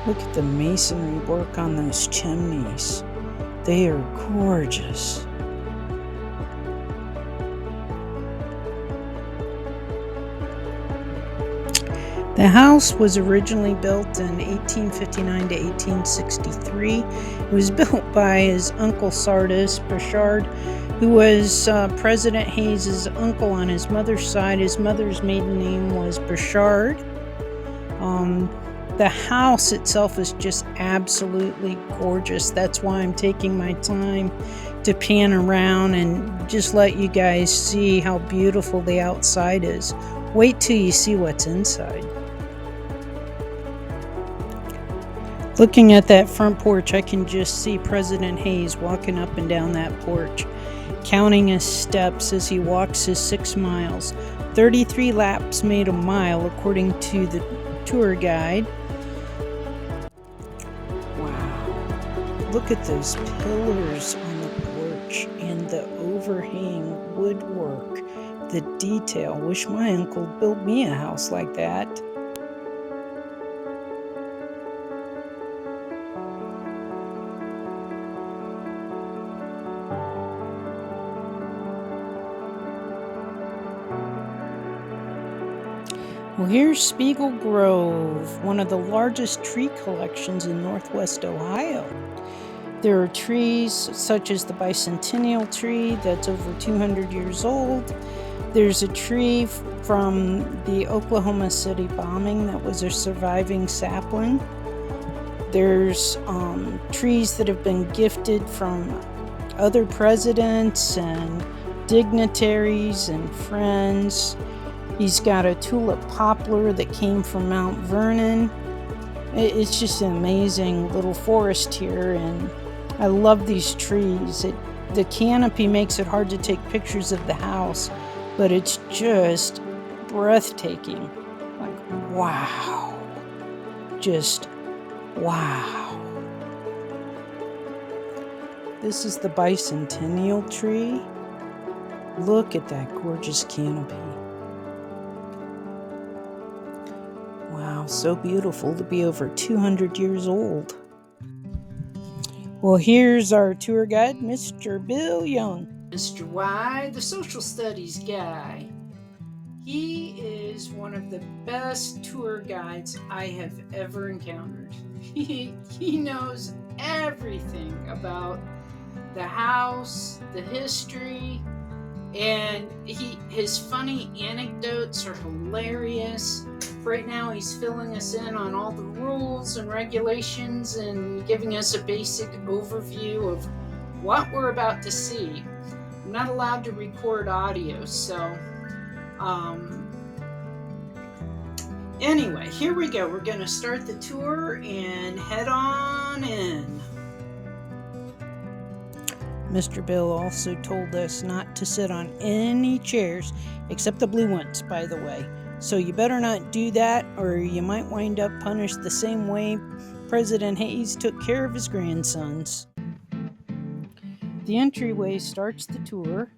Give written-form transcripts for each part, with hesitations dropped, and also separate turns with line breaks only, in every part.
Look at the masonry work on those chimneys. They are gorgeous. The house was originally built in 1859 to 1863. It was built by his uncle Sardis Burchard, who was President Hayes's uncle on his mother's side. His mother's maiden name was Burchard. The house itself is just absolutely gorgeous. That's why I'm taking my time to pan around and just let you guys see how beautiful the outside is. Wait till you see what's inside. Looking at that front porch, I can just see President Hayes walking up and down that porch, counting his steps as he walks his 6 miles. 33 laps made a mile, according to the tour guide. Wow. Look at those pillars on the porch and the overhang woodwork, the detail. Wish my uncle built me a house like that. Well, here's Spiegel Grove, one of the largest tree collections in northwest Ohio. There are trees such as the bicentennial tree that's over 200 years old. There's a tree from the Oklahoma City bombing that was a surviving sapling. There's trees that have been gifted from other presidents and dignitaries and friends. He's got a tulip poplar that came from Mount Vernon. It's just an amazing little forest here, and I love these trees. The canopy makes it hard to take pictures of the house, but it's just breathtaking. Like, wow. Just wow. This is the bicentennial tree. Look at that gorgeous canopy. Wow, so beautiful to be over 200 years old. Well, here's our tour guide, Mr. Bill Young. Mr. Y, the social studies guy. He is one of the best tour guides I have ever encountered. He knows everything about the house, the history, and his funny anecdotes are hilarious. Right now he's filling us in on all the rules and regulations and giving us a basic overview of what we're about to see. I'm not allowed to record audio, so anyway, here we go. We're going to start the tour and head on in. Mr. Bill also told us not to sit on any chairs, except the blue ones, by the way. So you better not do that, or you might wind up punished the same way President Hayes took care of his grandsons. The entryway starts the tour,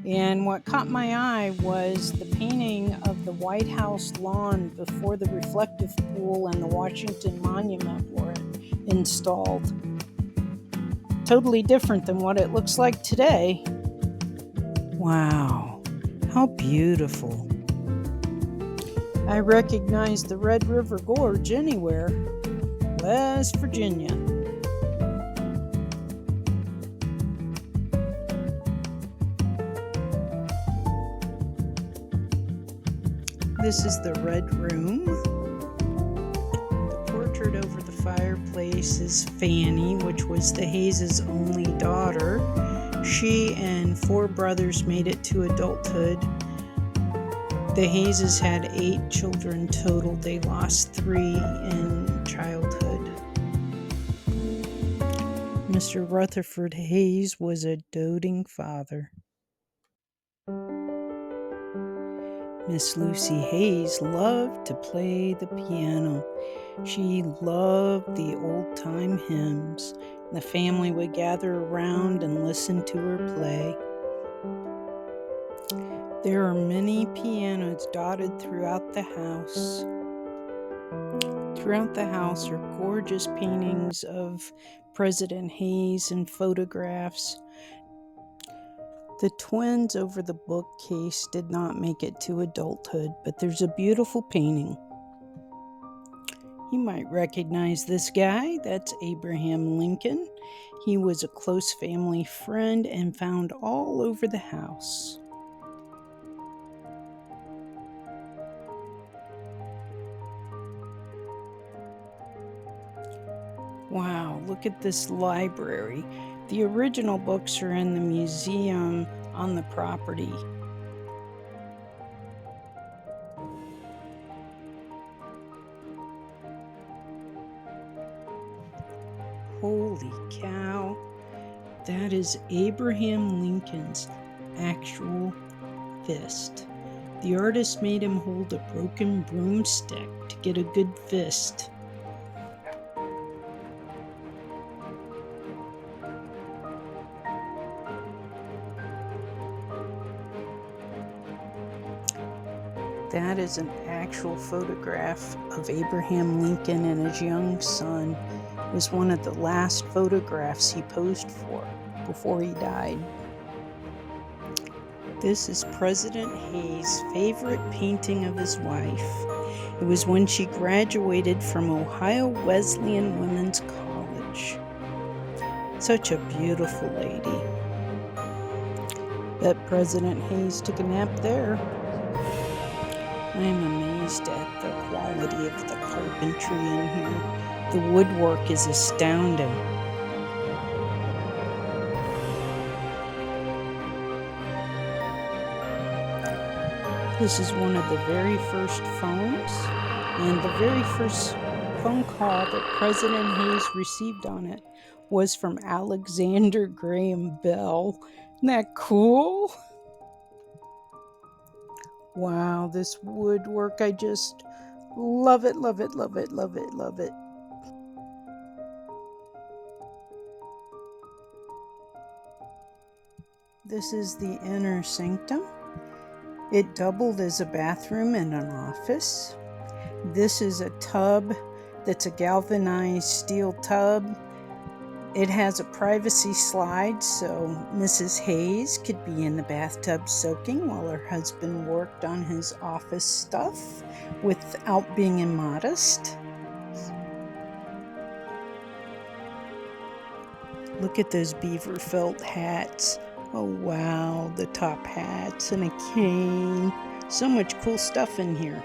and what caught my eye was the painting of the White House lawn before the reflective pool and the Washington Monument were installed. Totally different than what it looks like today. Wow, how beautiful. I recognize the Red River Gorge anywhere. West Virginia. This is the Red Room. The portrait over the fireplace is Fanny, which was the Hayes' only daughter. She and 4 brothers made it to adulthood. The Hayes' had 8 children total. They lost 3 in childhood. Mr. Rutherford Hayes was a doting father. Miss Lucy Hayes loved to play the piano. She loved the old-time hymns. The family would gather around and listen to her play. There are many pianos dotted throughout the house. throughout the house are gorgeous paintings of President Hayes and photographs. The twins over the bookcase did not make it to adulthood, but there's a beautiful painting. You might recognize this guy. That's Abraham Lincoln. He was a close family friend and found all over the house. Wow, look at this library. The original books are in the museum on the property. Holy cow, that is Abraham Lincoln's actual fist. The artist made him hold a broken broomstick to get a good fist. That is an actual photograph of Abraham Lincoln and his young son. It was one of the last photographs he posed for before he died. This is President Hayes' favorite painting of his wife. It was when she graduated from Ohio Wesleyan Women's College. Such a beautiful lady. Bet President Hayes took a nap there. I am amazed at the quality of the carpentry in here. The woodwork is astounding. This is one of the very first phones, and the very first phone call that President Hayes received on it was from Alexander Graham Bell. Isn't that cool? Wow, this woodwork, I just love it, love it, love it, love it, love it. This is the inner sanctum. It doubled as a bathroom and an office. This is a tub that's a galvanized steel tub. It has a privacy slide, so Mrs. Hayes could be in the bathtub soaking while her husband worked on his office stuff without being immodest. Look at those beaver felt hats. Oh wow, the top hats and a cane. So much cool stuff in here.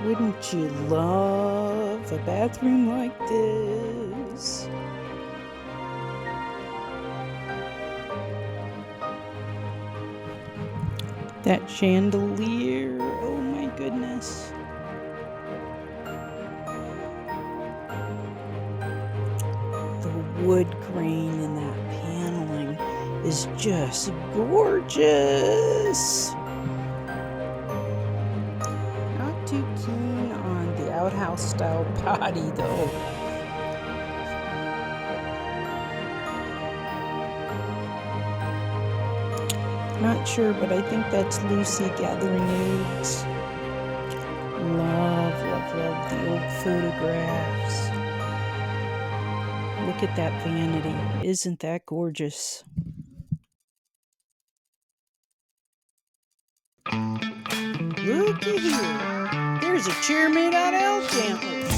Wouldn't you love a bathroom like this? That chandelier, oh my goodness. The wood grain in that paneling is just gorgeous. Not too keen on the outhouse style potty though. Not sure, but I think that's Lucy gathering eggs. Love, love, love the old photographs. Look at that vanity. Isn't that gorgeous? Looky here. There's a chair made out of elk antlers.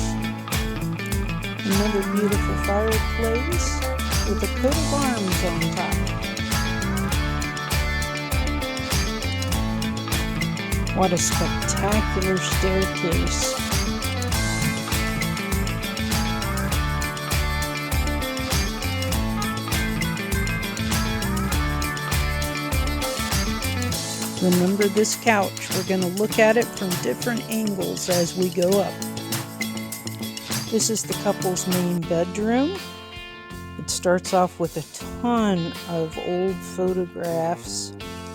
Another beautiful fireplace with a coat of arms on top. What a spectacular staircase. Remember this couch. We're going to look at it from different angles as we go up. This is the couple's main bedroom. It starts off with a ton of old photographs.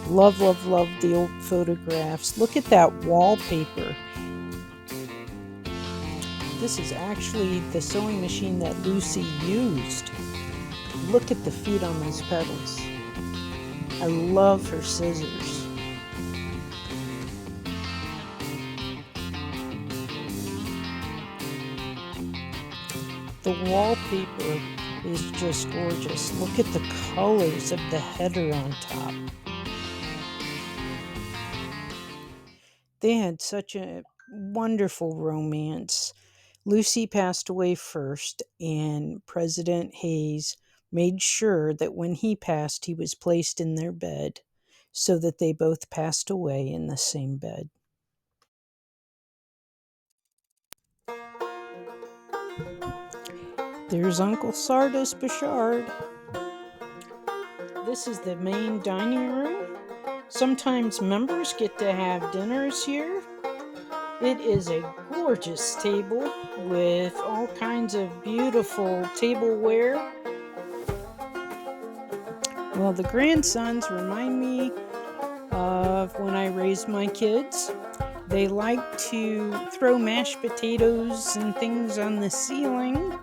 Love, love, love the old photographs. Look at that wallpaper. This is actually the sewing machine that Lucy used. Look at the feet on those petals. I love her scissors. The wallpaper is just gorgeous. Look at the colors of the header on top. They had such a wonderful romance. Lucy passed away first, and President Hayes made sure that when he passed, he was placed in their bed so that they both passed away in the same bed. There's Uncle Sardis Bouchard. This is the main dining room. Sometimes members get to have dinners here. It is a gorgeous table with all kinds of beautiful tableware. Well, the grandsons remind me of when I raised my kids. They like to throw mashed potatoes and things on the ceiling,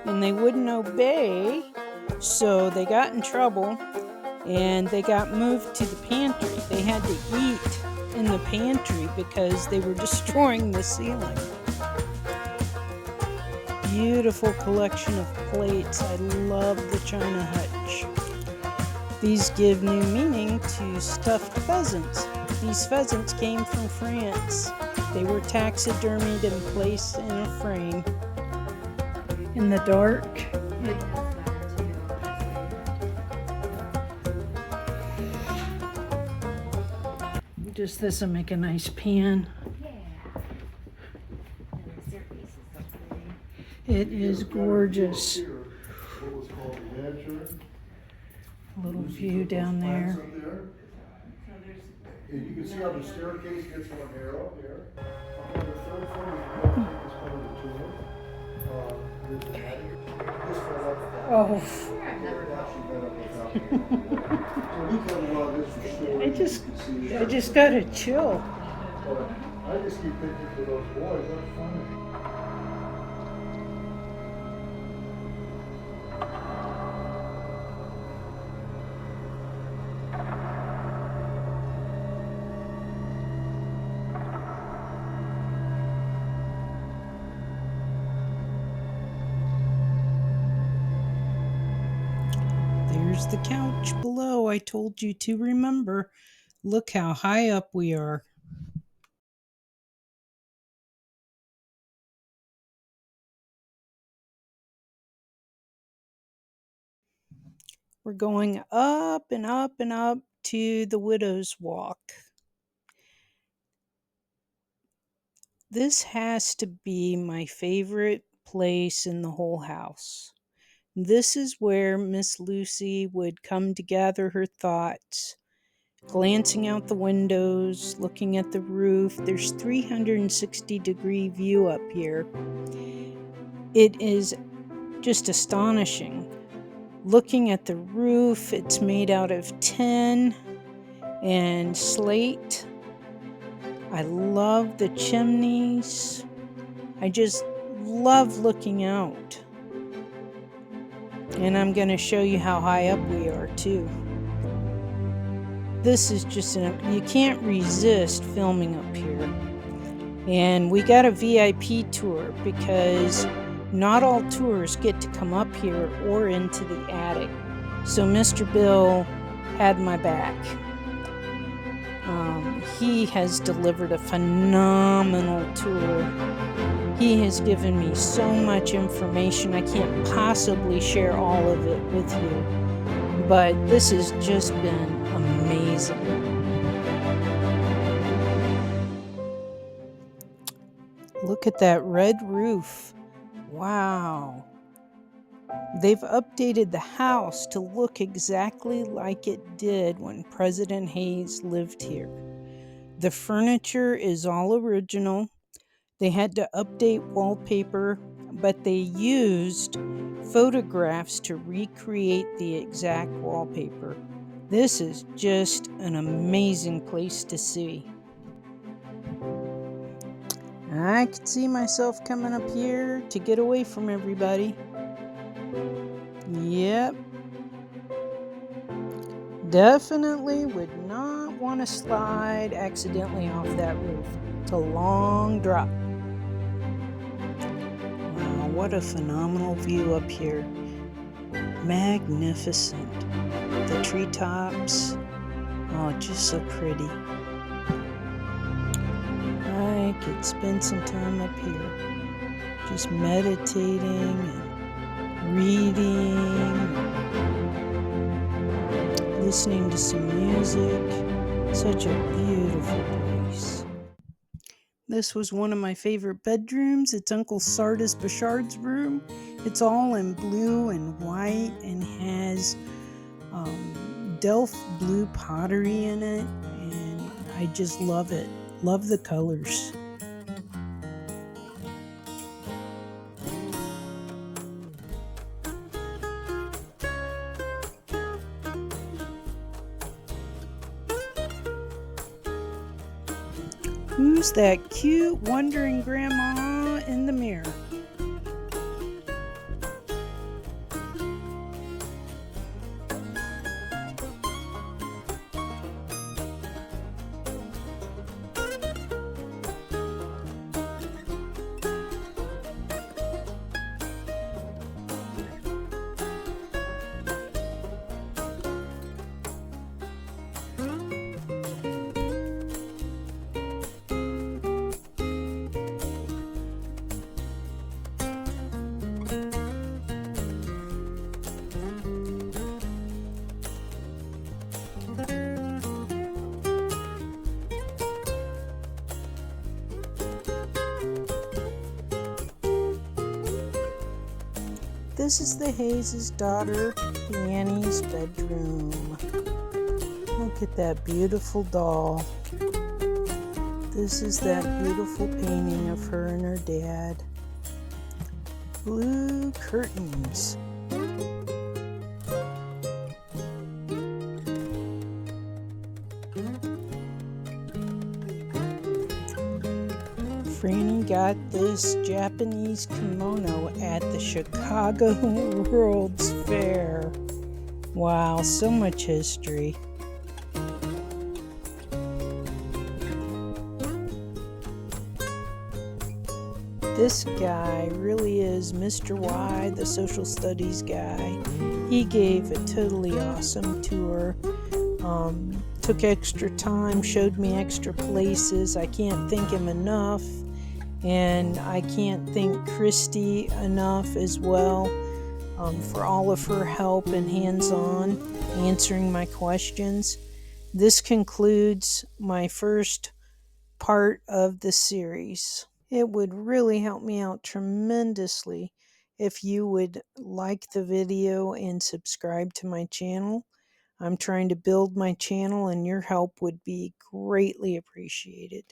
and they wouldn't obey, so they got in trouble and they got moved to the pantry. They had to eat in the pantry because they were destroying the ceiling. Beautiful collection of plates. I love the China hutch. These give new meaning to stuffed pheasants. These pheasants came from France. They were taxidermied and placed in a frame. In the dark, just this will make a nice pan. It is gorgeous. A little view down there.
You can see how the staircase gets more narrow here. On the third floor, it's part of the tour. There's an attic. This fell up.
Oh. I just got a chill.
I just keep thinking to those boys, that's funny.
There's the couch below I told you to remember. Look how high up we are. We're going up and up and up to the Widow's Walk. This has to be my favorite place in the whole house. This is where Miss Lucy would come to gather her thoughts, glancing out the windows, looking at the roof. There's 360-degree view up here. It is just astonishing. Looking at the roof, it's made out of tin and slate. I love the chimneys. I just love looking out. And I'm going to show you how high up we are too. This is just, you can't resist filming up here. And we got a VIP tour because not all tours get to come up here or into the attic. So Mr. Bill had my back. He has delivered a phenomenal tour. He has given me so much information. I can't possibly share all of it with you. But this has just been amazing. Look at that red roof. Wow. They've updated the house to look exactly like it did when President Hayes lived here. The furniture is all original. They had to update wallpaper, but they used photographs to recreate the exact wallpaper. This is just an amazing place to see. I could see myself coming up here to get away from everybody. Yep, Definitely would not want to slide accidentally off that roof. It's a long drop. Wow, what a phenomenal view up here. Magnificent. The treetops, oh, just so pretty. I could spend some time up here, just meditating and reading, listening to some music. Such a beautiful place. This was one of my favorite bedrooms. It's Uncle Sardis Bashard's room. It's all in blue and white and has Delft blue pottery in it, and I just love it. Love the colors. Who's that cute, wondering grandma in the mirror? This is the Hayes' daughter, Annie's bedroom. Look at that beautiful doll. This is that beautiful painting of her and her dad. Blue curtains. Franny got this Japanese kimono at the Chicago World's Fair. Wow, so much history. This guy really is Mr. Y, the social studies guy. He gave a totally awesome tour. Took extra time, showed me extra places. I can't thank him enough. And I can't thank Christy enough as well for all of her help and hands-on answering my questions. This concludes my first part of the series. It would really help me out tremendously if you would like the video and subscribe to my channel. I'm trying to build my channel, and your help would be greatly appreciated.